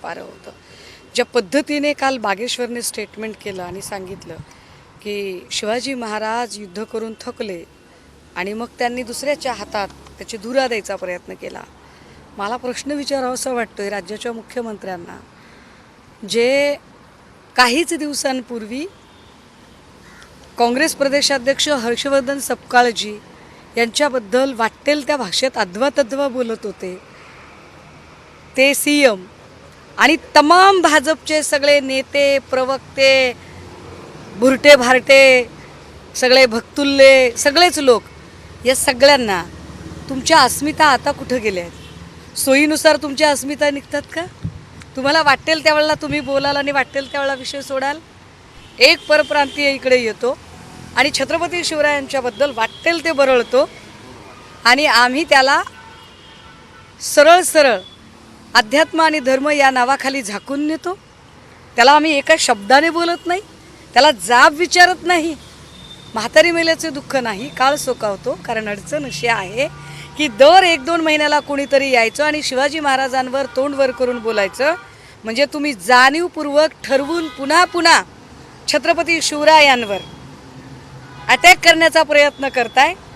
पारं होतं. ज्या पद्धतीने काल बागेश्वरने स्टेटमेंट केलं आणि सांगितलं की शिवाजी महाराज युद्ध करून थकले आणि मग त्यांनी दुसऱ्याच्या हातात त्याची धुरा द्यायचा प्रयत्न केला. मला प्रश्न विचारावासा वाटतोय राज्याच्या मुख्यमंत्र्यांना, जे काहीच दिवसांपूर्वी काँग्रेस प्रदेशाध्यक्ष हर्षवर्धन सपकाळजी यांच्याबद्दल वाटेल त्या भाषेत अध्वा बोलत होते, ते सीएम आणि तमाम भाजपचे सगळे नेते प्रवक्ते भुरटे भारटे सगळे भक्तुल्ले सगळेच लोक, या सगळ्यांना तुमच्या अस्मिता आता कुठं गेल्या आहेत? सोयीनुसार तुमच्या अस्मिता निघतात का? तुम्हाला वाटेल त्यावेळेला तुम्ही बोलाल आणि वाटेल त्यावेळेला विषय सोडाल. एक परप्रांतीय इकडे येतो आणि छत्रपती शिवरायांच्याबद्दल वाटेल ते बरळतो आणि आम्ही त्याला सरळ सरळ अध्यात्म आणि धर्म या नावाखाली झाकून नेतो. त्याला आम्ही एका शब्दाने बोलत नाही, त्याला जाब विचारत नाही. म्हातारी मेल्याचे दुःख नाही, काळ सोकावतो. कारण अडचण अशी आहे की दर 1-2 महिन्याला कोणीतरी यायचं आणि शिवाजी महाराजांवर तोंड वर करून बोलायचं. म्हणजे तुम्ही जाणीवपूर्वक ठरवून पुन्हा पुन्हा छत्रपती शिवरायांवर अटॅक करण्याचा प्रयत्न करताय.